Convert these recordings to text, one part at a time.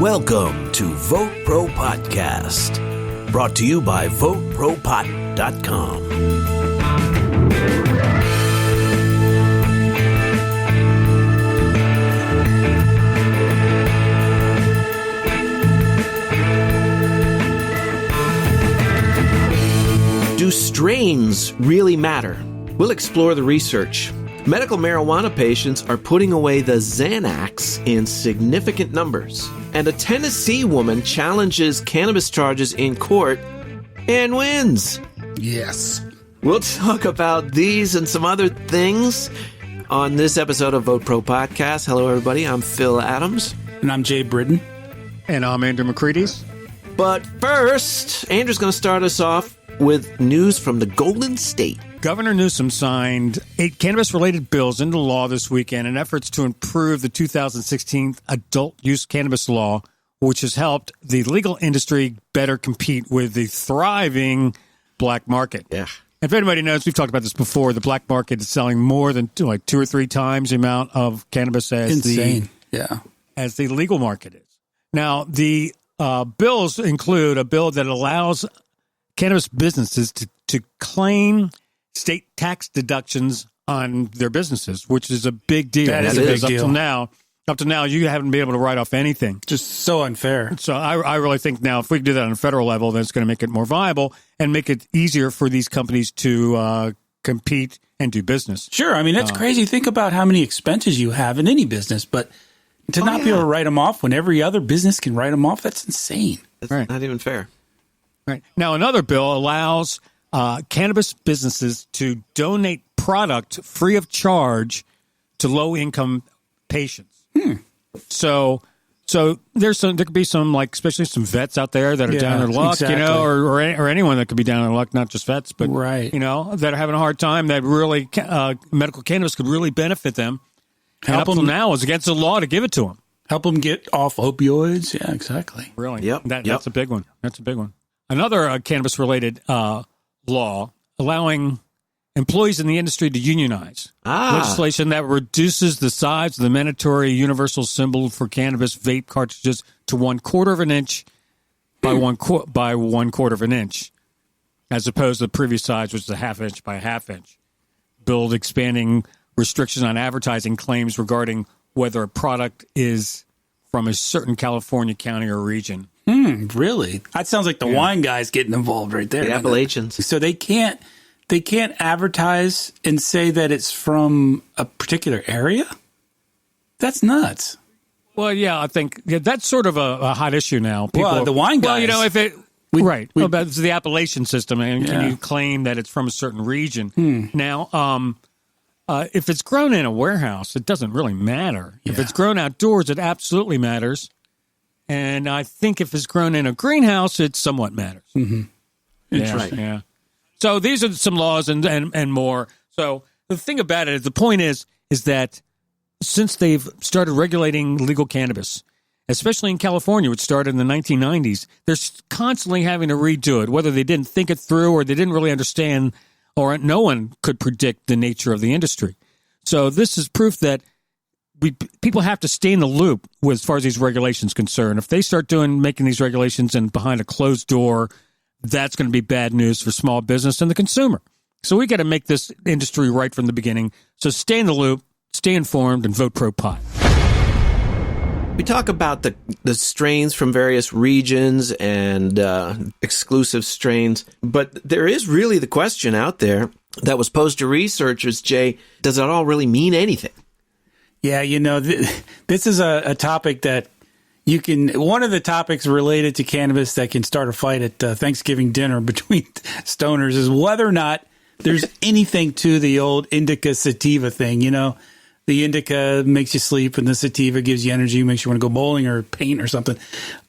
Welcome to VoteProPot-Cast, brought to you by VoteProPot.com. Do strains really matter? We'll explore the research. Medical marijuana patients are putting away the Xanax in significant numbers. And a Tennessee woman challenges cannabis charges in court and wins. Yes. We'll talk about these and some other things on this episode of Vote Pro Podcast. Hello, everybody. I'm Phil Adams. And I'm Jay Britton. And I'm Andrew McCready's. But first, Andrew's going to start us off with news from the Golden State. Governor Newsom signed 8 cannabis-related bills into law this weekend in efforts to improve the 2016 adult-use cannabis law, which has helped the legal industry better compete with the thriving black market. Yeah. If anybody knows, we've talked about this before, the black market is selling more than 2 or 3 times the amount of cannabis as the legal market is. Now, the bills include a bill that allows cannabis businesses to claim state tax deductions on their businesses, which is a big deal. That is a big deal. Up to now, you haven't been able to write off anything. Just so unfair. So I really think now if we can do that on a federal level, then it's going to make it more viable and make it easier for these companies to compete and do business. Sure. I mean, that's crazy. Think about how many expenses you have in any business, but to not be able to write them off when every other business can write them off, that's insane. That's not even fair. Right. Now, another bill allows cannabis businesses to donate product free of charge to low-income patients. So there could be some, like, especially some vets out there that are down on their luck, exactly. or anyone that could be down on their luck, not just vets, but right. That are having a hard time. That really medical cannabis could really benefit them. Help them now is against the law to give it to them. Help them get off opioids. Yeah, exactly. Really. Yep. That's a big one. That's a big one. Another cannabis-related law allowing employees in the industry to unionize. Legislation that reduces the size of the mandatory universal symbol for cannabis vape cartridges to 1/4 of an inch by 1/4 of an inch, as opposed to the previous size, which is a 1/2 inch by a 1/2 inch. Bill expanding restrictions on advertising claims regarding whether a product is from a certain California county or region. Really? That sounds like the wine guys getting involved right there. The Appalachians. So they can't advertise and say that it's from a particular area? That's nuts. Well, yeah, I think that's sort of a hot issue now. The wine guys. Well, if it it's the Appalachian system, and can you claim that it's from a certain region? Now, if it's grown in a warehouse, it doesn't really matter. If it's grown outdoors, it absolutely matters. And I think if it's grown in a greenhouse, it somewhat matters. Mm-hmm. Interesting. Yeah. So these are some laws and more. So the thing about it is, the point is that since they've started regulating legal cannabis, especially in California, which started in the 1990s, they're constantly having to redo it, whether they didn't think it through or they didn't really understand, or no one could predict the nature of the industry. So this is proof that people have to stay in the loop as far as these regulations concerned. If they start making these regulations and behind a closed door, that's going to be bad news for small business and the consumer. So we got to make this industry right from the beginning. So stay in the loop, stay informed, and vote pro-pot. We talk about the strains from various regions and exclusive strains, but there is really the question out there that was posed to researchers, Jay, does it all really mean anything? Yeah, this is a topic that one of the topics related to cannabis that can start a fight at Thanksgiving dinner between stoners is whether or not there's anything to the old indica sativa thing. The indica makes you sleep and the sativa gives you energy, makes you want to go bowling or paint or something.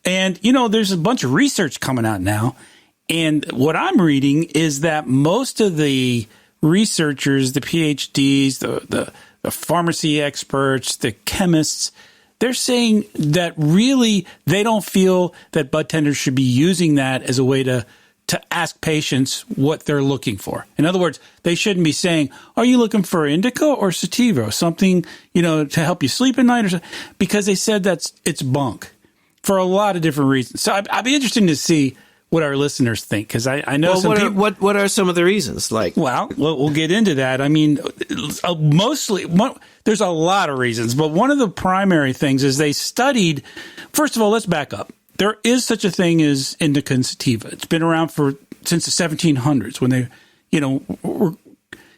And, there's a bunch of research coming out now. And what I'm reading is that most of the researchers, the PhDs, the pharmacy experts, the chemists, they're saying that really they don't feel that bud tenders should be using that as a way to ask patients what they're looking for. In other words, they shouldn't be saying, are you looking for indica or sativa, something, to help you sleep at night or something? Because they said it's bunk. for a lot of different reasons. So I'd be interested to see what our listeners think, because I know what are some of the reasons? Like, well, we'll get into that. I mean, there's a lot of reasons, but one of the primary things is they studied. First of all, let's back up. There is such a thing as indica and sativa. It's been around since the 1700s when they, were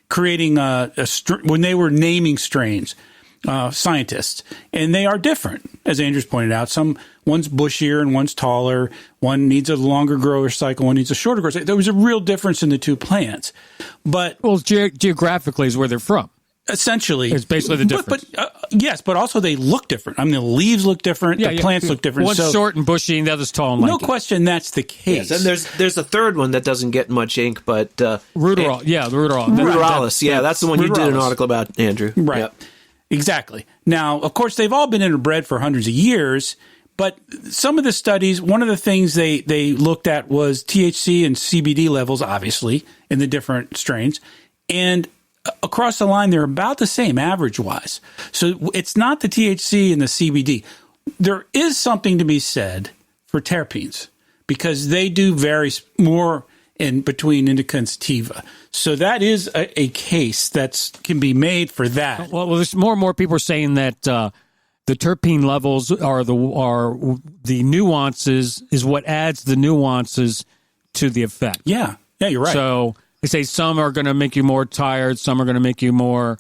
creating when they were naming strains. Scientists, and they are different, as Andrew's pointed out. One's bushier and one's taller. One needs a longer grower cycle. One needs a shorter grower cycle. There was a real difference in the two plants, but geographically is where they're from. Essentially, it's basically the difference. Yes, but also they look different. I mean, the leaves look different. The plants look different. One's short and bushy, and the other's tall and lanky. No question, that's the case. Yes, and there's a third one that doesn't get much ink, but Ruderol. The Ruderol. Ruderalis. That's the one you did an article about, Andrew. Right. Yep. Exactly. Now, of course, they've all been interbred for hundreds of years, but some of the studies, one of the things they looked at was THC and CBD levels, obviously, in the different strains. And across the line, they're about the same average-wise. So it's not the THC and the CBD. There is something to be said for terpenes, because they do vary more in between indica and sativa. So that is a case that can be made for that. Well, there's more and more people are saying that the terpene levels are the nuances, is what adds the nuances to the effect. Yeah, you're right. So they say some are going to make you more tired, some are going to make you more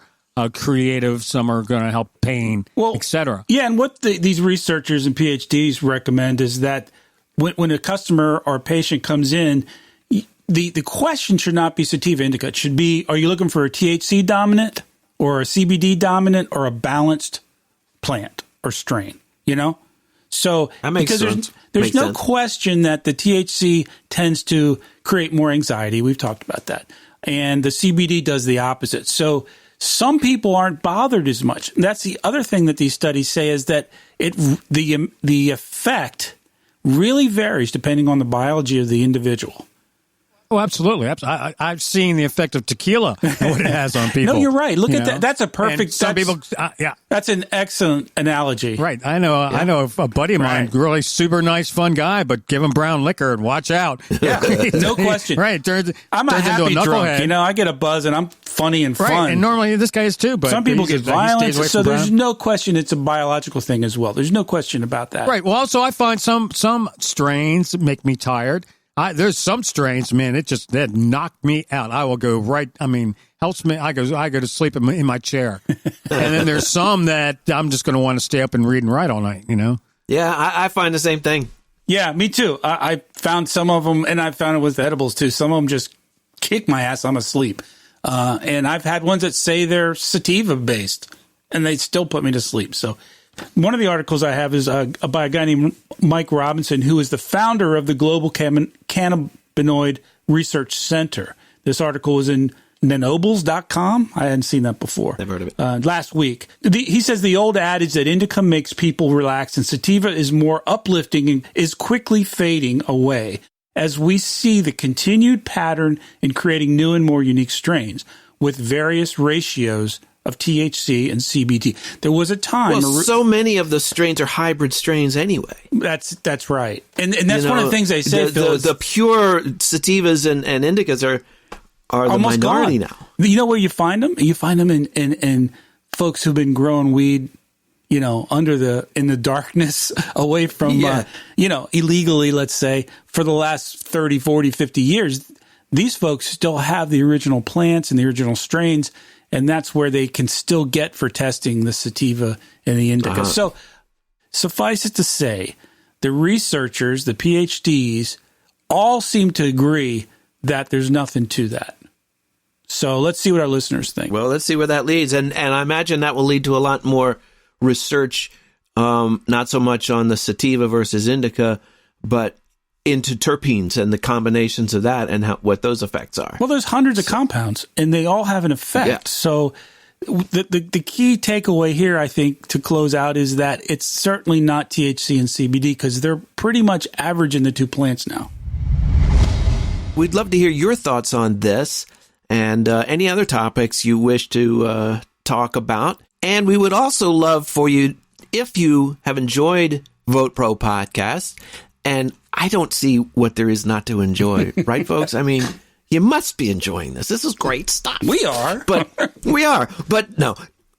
creative, some are going to help pain, etc. Yeah, and what these researchers and PhDs recommend is that when a customer or a patient comes in, the question should not be sativa indica. It should be, are you looking for a THC dominant or a CBD dominant or a balanced plant or strain, So that makes because there's no question that the THC tends to create more anxiety. We've talked about that. And the CBD does the opposite. So some people aren't bothered as much. And that's the other thing that these studies say, is that the effect really varies depending on the biology of the individual. Oh, absolutely. I've seen the effect of tequila and what it has on people. No, you're right. Look at that. That's a perfect. Some people, that's an excellent analogy. Right. I know a buddy of mine, really super nice, fun guy, but give him brown liquor and watch out. Yeah, no question. Right. I'm a happy drunk. I get a buzz and I'm funny and fun. Right. And normally this guy is too, but some people get violent. So there's no question it's a biological thing as well. There's no question about that. Right. Well, also I find some strains make me tired. There's some strains, man, that knock me out. I will go helps me. I go to sleep in my chair. And then there's some that I'm just going to want to stay up and read and write all night, Yeah, I find the same thing. Yeah, me too. I found some of them, and I found it with edibles too. Some of them just kick my ass. I'm asleep. And I've had ones that say they're sativa based, and they still put me to sleep. So one of the articles I have is by a guy named Mike Robinson, who is the founder of the Global Cannabinoid Research Center. This article was in nanobles.com. I hadn't seen that before. Never heard of it. Last week. He says the old adage that indica makes people relax and sativa is more uplifting and is quickly fading away as we see the continued pattern in creating new and more unique strains with various ratios of THC and CBD. There was a time. Well, so many of the strains are hybrid strains anyway. That's right, and that's one of the things they say. The pure sativas and indicas are the minority gone. now. You know where you find them? You find them in folks who've been growing weed, in the darkness, away from illegally, let's say, for the last 30, 40, 50 years. These folks still have the original plants and the original strains. And that's where they can still get for testing the sativa and the indica. So suffice it to say, the researchers, the PhDs, all seem to agree that there's nothing to that. So let's see what our listeners think. Well, let's see where that leads. And I imagine that will lead to a lot more research, not so much on the sativa versus indica, but into terpenes and the combinations of that and what those effects are. Well, there's hundreds of compounds, and they all have an effect. Yeah. So the key takeaway here, I think, to close out is that it's certainly not THC and CBD because they're pretty much average in the two plants now. We'd love to hear your thoughts on this and any other topics you wish to talk about. And we would also love for you, if you have enjoyed VoteProPot-Cast, and I don't see what there is not to enjoy. Right, folks? I mean, you must be enjoying this. This is great stuff. We are. But we are. But no.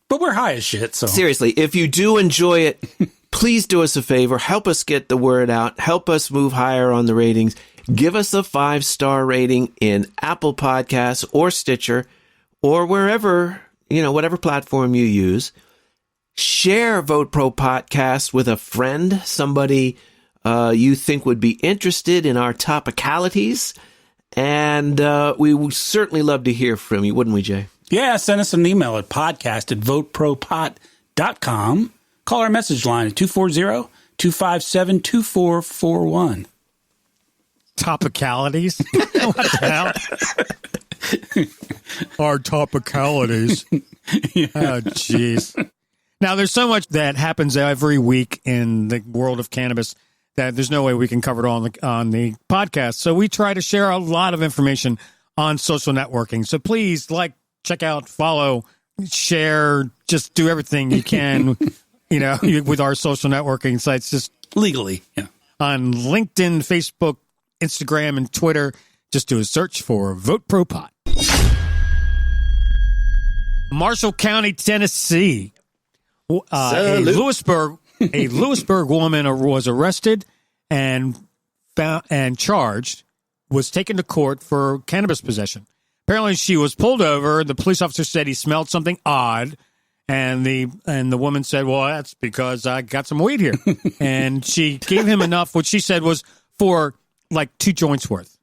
But we're high as shit, so. Seriously, if you do enjoy it, please do us a favor. Help us get the word out. Help us move higher on the ratings. Give us a 5-star rating in Apple Podcasts or Stitcher or wherever, whatever platform you use. Share Vote Pro Podcast with a friend, somebody you think would be interested in our topicalities. And we would certainly love to hear from you, wouldn't we, Jay? Yeah, send us an email at podcast@votepropot.com. Call our message line at 240-257-2441. Topicalities? What the hell? Our topicalities. Oh, jeez. Now, there's so much that happens every week in the world of cannabis that there's no way we can cover it all on the podcast. So we try to share a lot of information on social networking. So please, check out, follow, share, just do everything you can, with our social networking sites. Just legally, yeah. On LinkedIn, Facebook, Instagram, and Twitter, just do a search for Vote Pro Pot. Marshall County, Tennessee. A Lewisburg woman was arrested and charged, was taken to court for cannabis possession. Apparently, she was pulled over. The police officer said he smelled something odd, and the woman said, "Well, that's because I got some weed here." And she gave him enough, what she said was for 2 joints worth.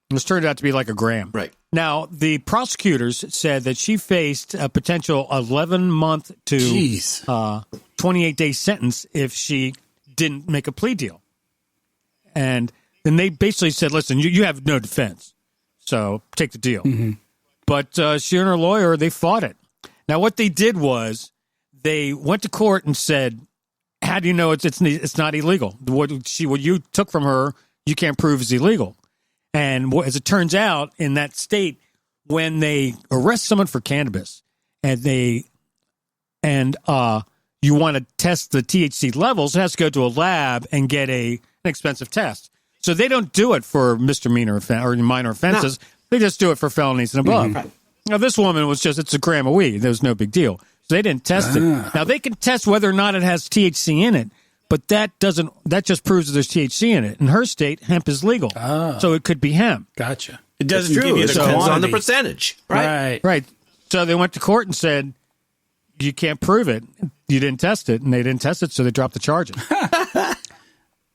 This turned out to be like a gram. Right. Now, the prosecutors said that she faced a potential 11-month to 28-day sentence if she didn't make a plea deal. And then they basically said, listen, you have no defense, so take the deal. Mm-hmm. But she and her lawyer, they fought it. Now, what they did was they went to court and said, how do you know it's not illegal? What you took from her, you can't prove is illegal. And as it turns out, in that state, when they arrest someone for cannabis and you want to test the THC levels, it has to go to a lab and get an expensive test. So they don't do it for misdemeanor or minor offenses. No. They just do it for felonies and above. Mm-hmm. Now, this woman it's a gram of weed. There was no big deal. So they didn't test it. Now, they can test whether or not it has THC in it. But that just proves that there's THC in it. In her state, hemp is legal. Oh. So it could be hemp. Gotcha. It doesn't give you the depends quantity. on the percentage. Right. So they went to court and said, you can't prove it. You didn't test it. And they didn't test it, so they dropped the charges.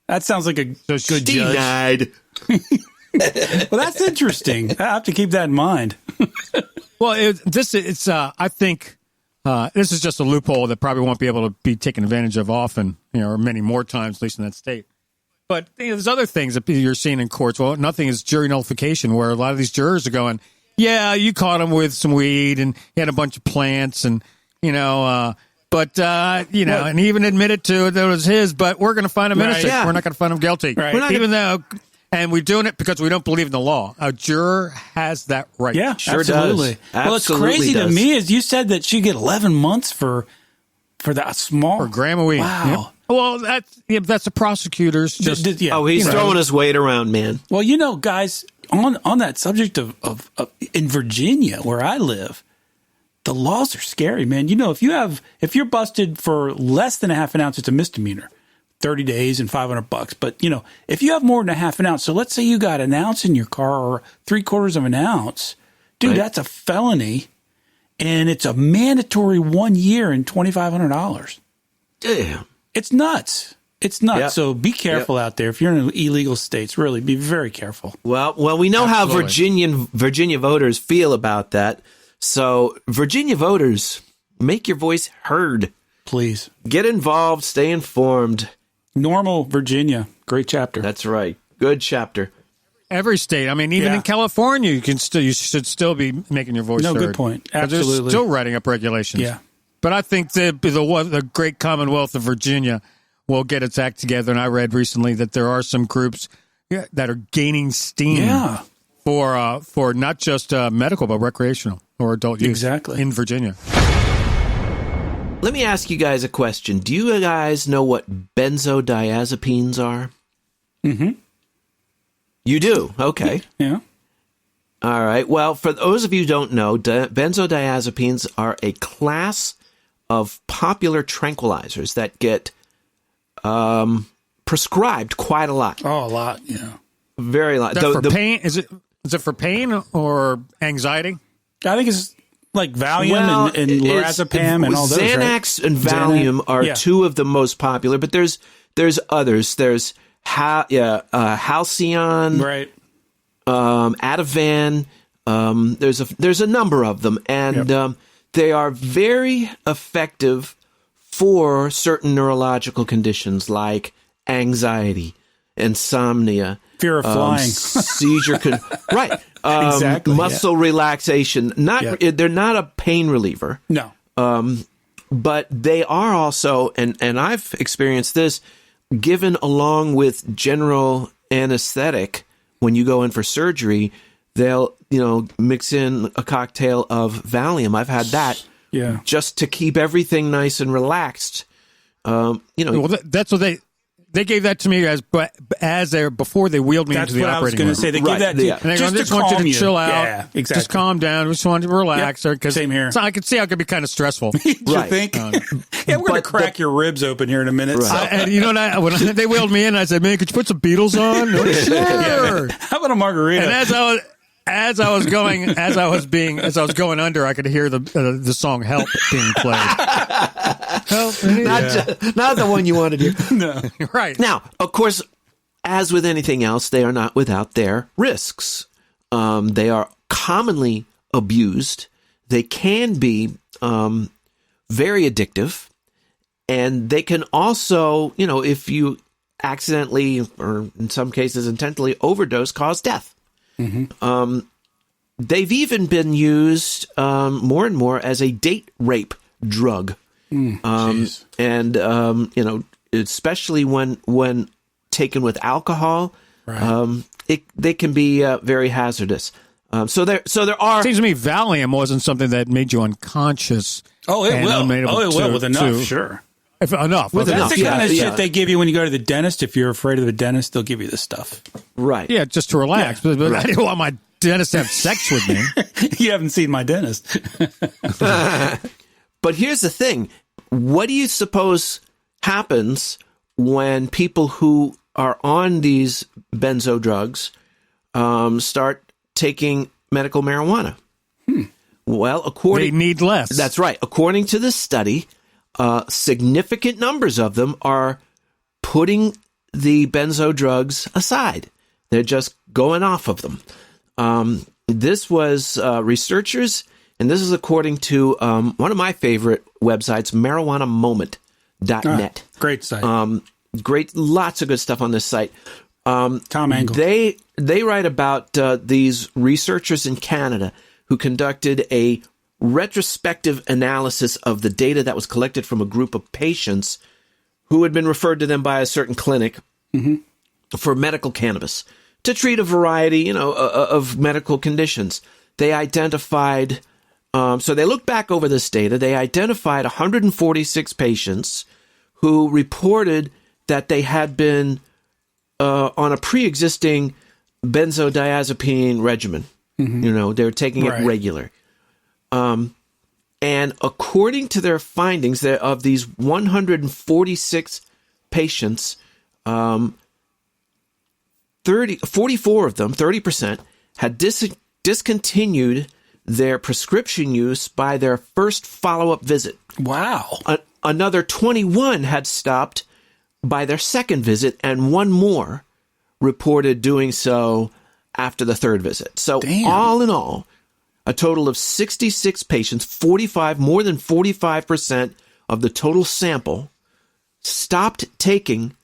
That sounds like a good judge. Denied. Well, that's interesting. I have to keep that in mind. Well, I think this is just a loophole that probably won't be able to be taken advantage of often, or many more times, at least in that state. But there's other things that you're seeing in courts. Well, nothing is jury nullification, where a lot of these jurors are going, yeah, you caught him with some weed and he had a bunch of plants and, and he even admitted to it that it was his, but we're going to find him innocent. Yeah. We're not going to find him guilty. Right. And we're doing it because we don't believe in the law. A juror has that right. Yeah, sure absolutely. Does. Well, it's crazy to me is you said that she get 11 months for that small. For a gram of weed. Wow. Yep. Well, that's the prosecutors. He's throwing his weight around, man. Well, guys, on that subject of in Virginia, where I live, the laws are scary, man. If you're busted for less than a half an ounce, it's a misdemeanor. 30 days and $500. But, if you have more than a half an ounce, so let's say you got an ounce in your car or 3/4 of an ounce, dude, right. That's a felony. And it's a mandatory 1 year and $2,500. Damn. It's nuts. It's nuts. Yep. So be careful out there. If you're in illegal states, really be very careful. Well, we know Absolutely. How Virginia voters feel about that. So Virginia voters, make your voice heard. Please. Get involved. Stay informed. Normal Virginia. Great chapter. That's right. Good chapter. Every state. I mean, even in California, you should still be making your voice heard. No, good point. Absolutely. They're still writing up regulations. Yeah. But I think the great Commonwealth of Virginia will get its act together. And I read recently that there are some groups that are gaining steam for not just medical, but recreational or adult use exactly. in Virginia. let me ask you guys a question. Do you guys know what benzodiazepines are? Mm-hmm. You do? Okay. Yeah. All right. Well, for those of you who don't know, benzodiazepines are a class of popular tranquilizers that get prescribed quite a lot. Oh, a lot, yeah. Very lot. Is that for pain? Is it for pain or anxiety? I think it's like Valium and lorazepam and all those, Xanax right? and Valium are two of the most popular, but there's others. There's Halcyon, right? Ativan. There's a number of them, and they are very effective for certain neurological conditions like anxiety, insomnia, fear of flying, seizure, right? Exactly. Muscle relaxation. They're not a pain reliever. No. But they are also, and I've experienced this, given along with general anesthetic when you go in for surgery. They'll, mix in a cocktail of Valium. I've had that, just to keep everything nice and relaxed. Well, that's what they gave that to me before they wheeled me into the operating room. That's what I was going to say. They give that to you. And they just want you to chill out. Yeah, exactly. Just calm down. We just want you to relax. Same here. So I could see how it could be kind of stressful. You think? We're going to crack your ribs open here in a minute. Right. So. And you know what? When they wheeled me in, I said, "Man, could you put some Beatles on?" Sure. How about a margarita? And as I was going under, I could hear the song "Help" being played. Help, Not the one you wanted to hear. No, right. Now, of course, as with anything else, they are not without their risks. They are commonly abused. They can be very addictive, and they can also, if you accidentally or in some cases intentionally overdose, cause death. Mm-hmm. They've even been used more and more as a date rape drug. And especially when taken with alcohol, right. They can be very hazardous. So there are. It seems to me Valium wasn't something that made you unconscious. Oh, it will. With enough, sure. If enough. Well, okay. that's the kind of shit they give you when you go to the dentist. If you're afraid of the dentist, they'll give you this stuff. Right. Yeah, just to relax. But I didn't want my dentist to have sex with me. You haven't seen my dentist. But here's the thing. What do you suppose happens when people who are on these benzo drugs start taking medical marijuana? Well, they need less. That's right. According to this study, significant numbers of them are putting the benzo drugs aside. They're just going off of them. This was researchers, and this is according to one of my favorite websites, marijuanamoment.net. Great site. Great, lots of good stuff on this site. Tom Angle. They write about these researchers in Canada who conducted a retrospective analysis of the data that was collected from a group of patients who had been referred to them by a certain clinic for medical cannabis to treat a variety, of medical conditions. They identified, so they looked back over this data. They identified 146 patients who reported that they had been on a pre-existing benzodiazepine regimen. They were taking it regular. And according to their findings, of these 146 patients, 44 of them, 30%, had discontinued their prescription use by their first follow-up visit. Wow. Another 21 had stopped by their second visit, and one more reported doing so after the third visit. So all in all, a total of 66 patients, more than 45% of the total sample, stopped taking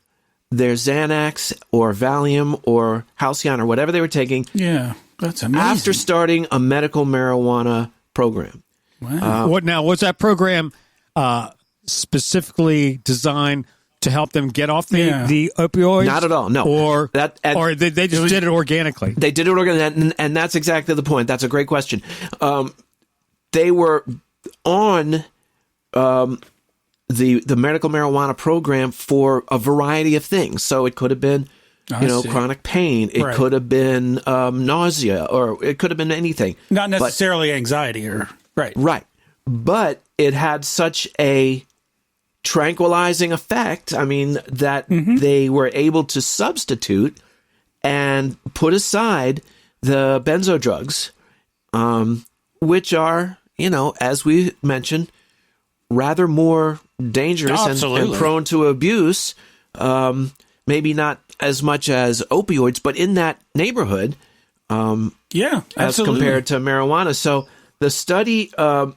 their Xanax or Valium or Halcyon or whatever they were taking. Yeah, that's amazing. After starting a medical marijuana program. Wow. Was that program specifically designed to help them get off the opioids? Not at all, no. Or they just did it organically? They did it organically, and that's exactly the point. That's a great question. They were on the medical marijuana program for a variety of things. So it could have been, chronic pain. It could have been nausea, or it could have been anything. Not necessarily anxiety, or right. But it had such a tranquilizing effect. I mean, that they were able to substitute and put aside the benzo drugs, which are, as we mentioned, rather more dangerous and prone to abuse. Maybe not as much as opioids, but in that neighborhood. As compared to marijuana. So the study, the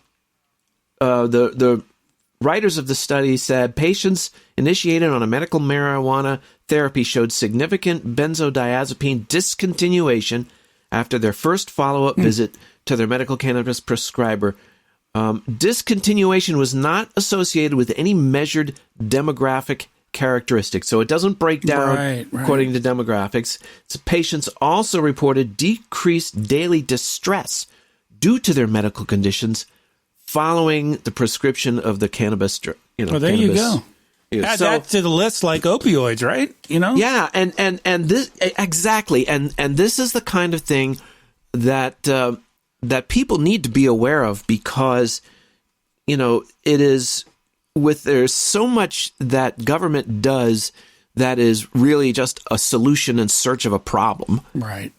writers of the study said patients initiated on a medical marijuana therapy showed significant benzodiazepine discontinuation after their first follow-up visit to their medical cannabis prescriber. Discontinuation was not associated with any measured demographic characteristics. So it doesn't break down according to demographics. So patients also reported decreased daily distress due to their medical conditions following the prescription of the cannabis. There cannabis. You go. Add that to the list like opioids, right? Yeah, and this exactly, and this is the kind of thing that that people need to be aware of, because it is there's so much that government does that is really just a solution in search of a problem. Right.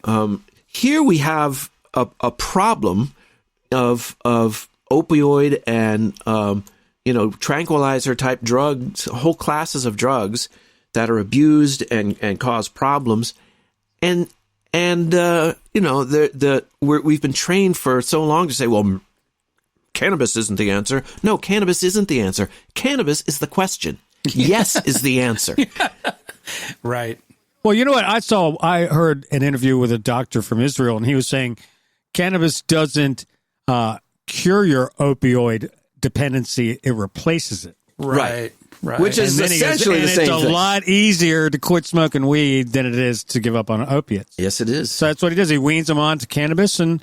Here we have a problem of opioid and tranquilizer type drugs, whole classes of drugs that are abused and cause problems, and we've been trained for so long to say, well, cannabis isn't the answer. No, cannabis isn't the answer. Cannabis is the question. Yes is the answer. Right. Well, you know what? I heard an interview with a doctor from Israel, and he was saying cannabis doesn't cure your opioid dependency, it replaces it. Right. Which is essentially the same thing. It's a lot easier to quit smoking weed than it is to give up on opiates. Yes, it is. So that's what he does. He weans them on to cannabis, and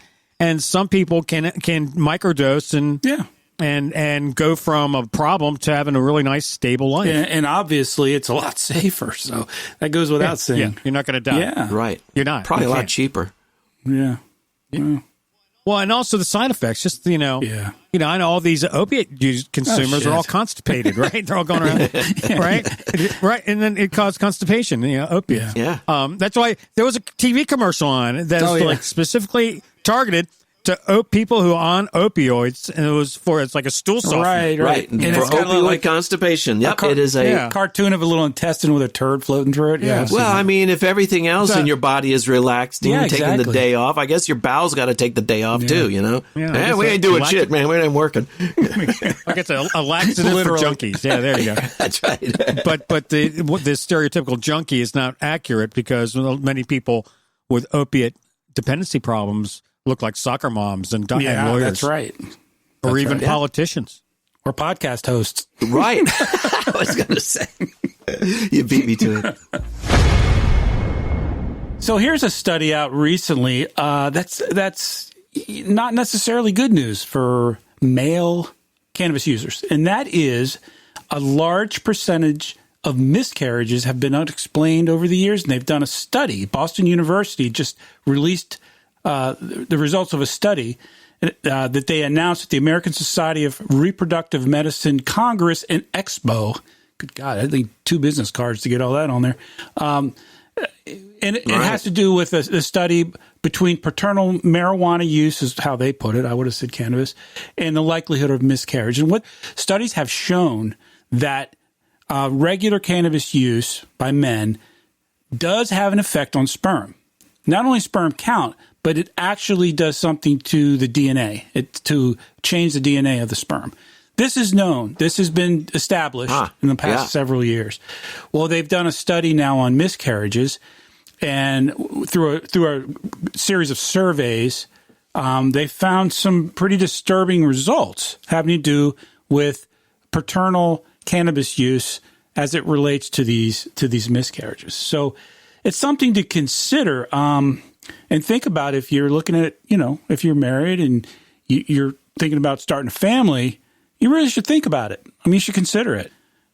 some people can microdose and go from a problem to having a really nice, stable life. And obviously, it's a lot safer. So that goes without saying. Yeah. You're not going to die. Yeah. Right. You're not. Probably a lot cheaper. Yeah. Well, and also the side effects. Just I know all these opiate consumers are all constipated, right? They're all going around, right, and then it caused constipation. Opiates. Yeah. That's why there was a TV commercial on that was like specifically targeted to people who are on opioids, and it's like a stool softener. Right. And for opioid constipation. Yep, it is a cartoon of a little intestine with a turd floating through it. Yeah. Well, I mean, if everything else in your body is relaxed, and you're taking the day off, I guess your bowels got to take the day off too. Yeah, we ain't doing shit, man. We ain't working. Like it's a laxative for junkies. Yeah, there you go. That's right. but the stereotypical junkie is not accurate, because many people with opiate dependency problems look like soccer moms and lawyers. That's right. Or even politicians. Or podcast hosts. Right. I was going to say. You beat me to it. So here's a study out recently that's not necessarily good news for male cannabis users. And that is a large percentage of miscarriages have been unexplained over the years. And they've done a study. Boston University just released the results of a study that they announced at the American Society of Reproductive Medicine Congress and Expo. Good God, I think 2 business cards to get all that on there. And it has to do with a study between paternal marijuana use, is how they put it. I would have said cannabis, and the likelihood of miscarriage. And what studies have shown that regular cannabis use by men does have an effect on sperm. Not only sperm count, but it actually does something to the DNA, to change the DNA of the sperm. This is known. This has been established in the past several years. Well, they've done a study now on miscarriages, and through a series of surveys, they found some pretty disturbing results having to do with paternal cannabis use as it relates to these miscarriages. So it's something to consider. And think about if you're looking at, if you're married and you're thinking about starting a family, you really should think about it. I mean, you should consider it.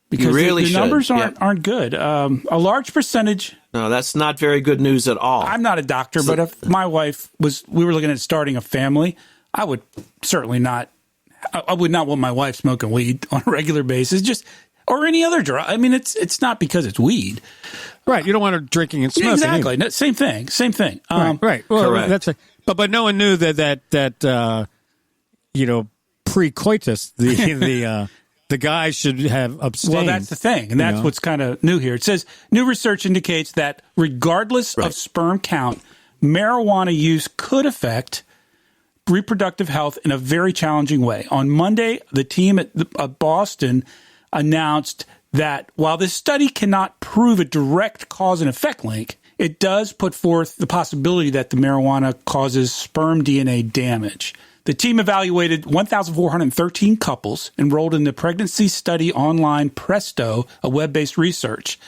Because the numbers aren't good. A large percentage. No, that's not very good news at all. I'm not a doctor, but if my wife we were looking at starting a family, I would certainly not. I would not want my wife smoking weed on a regular basis, or any other drug. I mean, it's not because it's weed, right? You don't want her drinking and smoking. Exactly. No, same thing. Right. Well, correct. But no one knew that pre-coitus the guy should have abstained. Well, that's the thing, and that's what's kind of new here. It says new research indicates that regardless of sperm count, marijuana use could affect reproductive health in a very challenging way. On Monday, the team at Boston announced that while this study cannot prove a direct cause and effect link, it does put forth the possibility that the marijuana causes sperm DNA damage. The team evaluated 1,413 couples enrolled in the pregnancy study online Presto, a web-based research,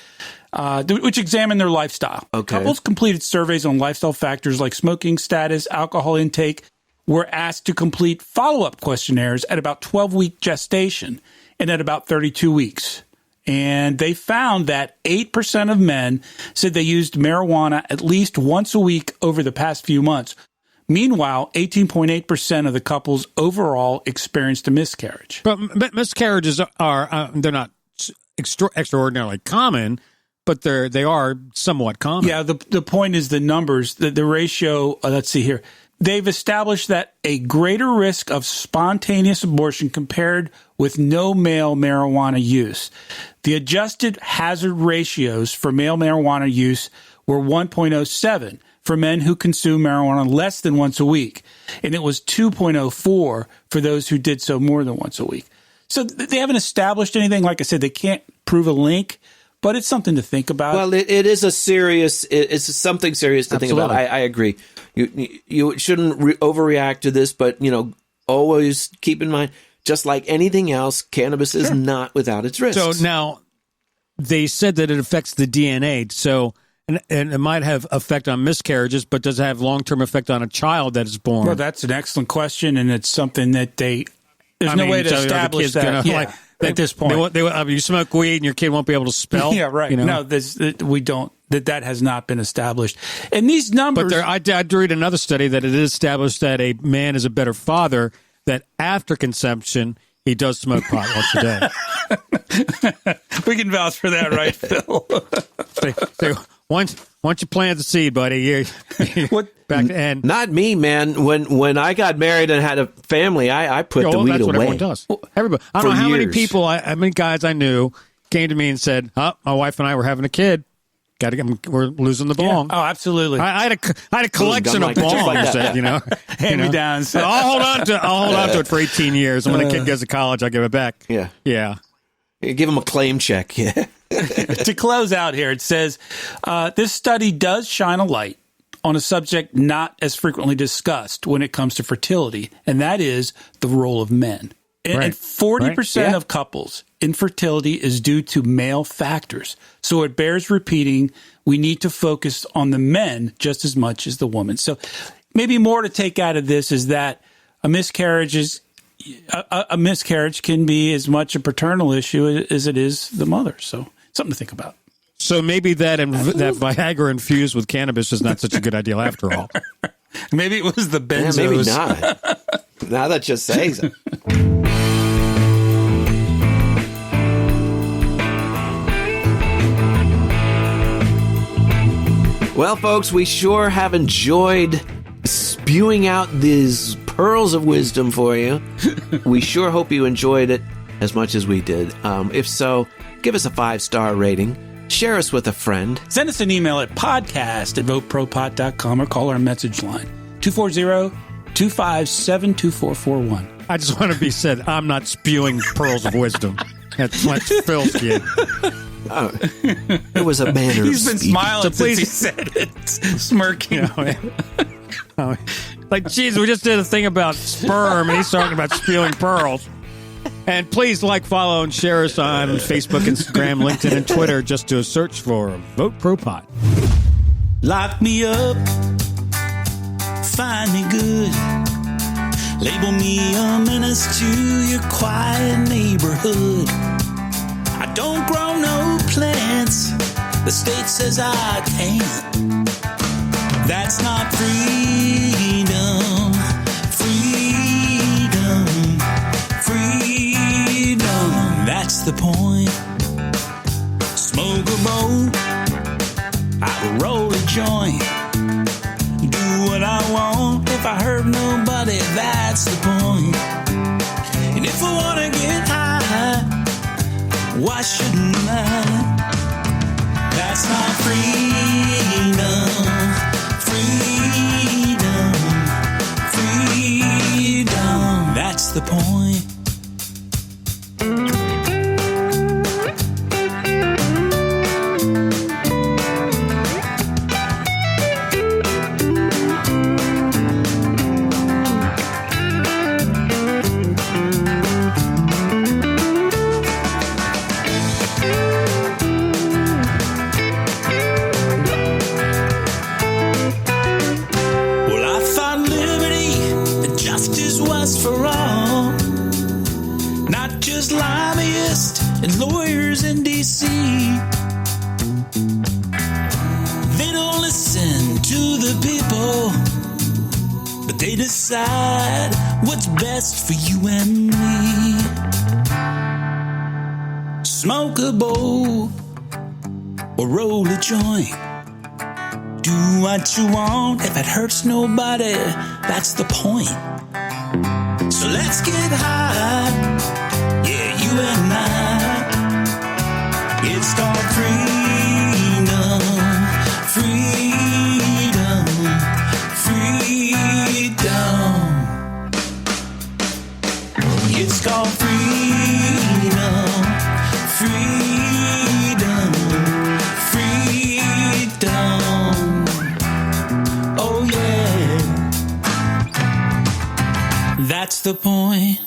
which examined their lifestyle. Okay. Couples completed surveys on lifestyle factors like smoking status, alcohol intake, were asked to complete follow-up questionnaires at about 12-week gestation and at about 32 weeks. And they found that 8% of men said they used marijuana at least once a week over the past few months. Meanwhile, 18.8% of the couples overall experienced a miscarriage. But miscarriages are they're not extraordinarily common, but they are somewhat common. Yeah, the point is the numbers, the ratio, let's see here. They've established that a greater risk of spontaneous abortion compared with no male marijuana use. The adjusted hazard ratios for male marijuana use were 1.07 for men who consume marijuana less than once a week, and it was 2.04 for those who did so more than once a week. So they haven't established anything. Like I said, they can't prove a link, but it's something to think about. Well, it is it's something serious to think about. I agree. You shouldn't overreact to this, but always keep in mind, just like anything else, cannabis is not without its risks. So now they said that it affects the DNA. So and it might have effect on miscarriages, but does it have long-term effect on a child that is born? Well, that's an excellent question, and it's something that there's no way to establish that at this point. You smoke weed and your kid won't be able to spell? Yeah, right. No, we don't. That has not been established. And these numbers... But I did read another study that it is established that a man is a better father, that after conception, he does smoke pot once a day. We can vouch for that, right, Phil? Once you plant the seed, buddy, you're back to end. Not me, man. When I got married and had a family, I put the weed that's away. What everyone does. Everybody. I don't know how many people, how many guys I knew came to me and said, "My wife and I were having a kid. We're losing the bong." Yeah. Oh, absolutely. I had a collection of bongs that hand me down. So I'll hold on to it for 18 years. And when the kid goes to college, I'll give it back. Yeah. You give him a claim check. Yeah. To close out here, it says this study does shine a light on a subject not as frequently discussed when it comes to fertility, and that is the role of men. And 40% of couples, infertility is due to male factors. So it bears repeating, we need to focus on the men just as much as the women. So maybe more to take out of this is that a miscarriage can be as much a paternal issue as it is the mother. So something to think about. So maybe that Viagra infused with cannabis is not such a good idea after all. Maybe it was the benzos. Yeah, maybe not. Now that you're saying so. Well, folks, we sure have enjoyed spewing out these pearls of wisdom for you. We sure hope you enjoyed it as much as we did. If so, give us a 5-star rating. Share us with a friend. Send us an email at podcast@VoteProPot.com or call our message line, 240-257-2441. I just want to be said, I'm not spewing pearls of wisdom. That's what Phil's kid. Oh, it was a manner He's been speaking. smiling since he said it, smirking. Like, geez, we just did a thing about sperm, and he's talking about spewing pearls. And please follow, and share us on Facebook, Instagram, LinkedIn, and Twitter. Just do a search for VoteProPot. Lock me up, find me good, Label me a menace to your quiet neighborhood. I don't grow no plants. The state says I can't. That's not freedom. Freedom. Freedom. That's the point. Smoke a bowl. I will roll a joint. Do what I want. If I hurt nobody, that's the point. And if I wanna get high, why shouldn't I? That's not freedom. Freedom. Freedom. That's the point. For all, not just lobbyists and lawyers in D.C. They don't listen to the people, but they decide what's best for you and me. Smoke a bowl or roll a joint. Do what you want. If it hurts nobody, that's the point. So let's get high, yeah, you and I. It's called freedom, freedom, freedom. It's called freedom, freedom, freedom. Oh yeah. That's the point.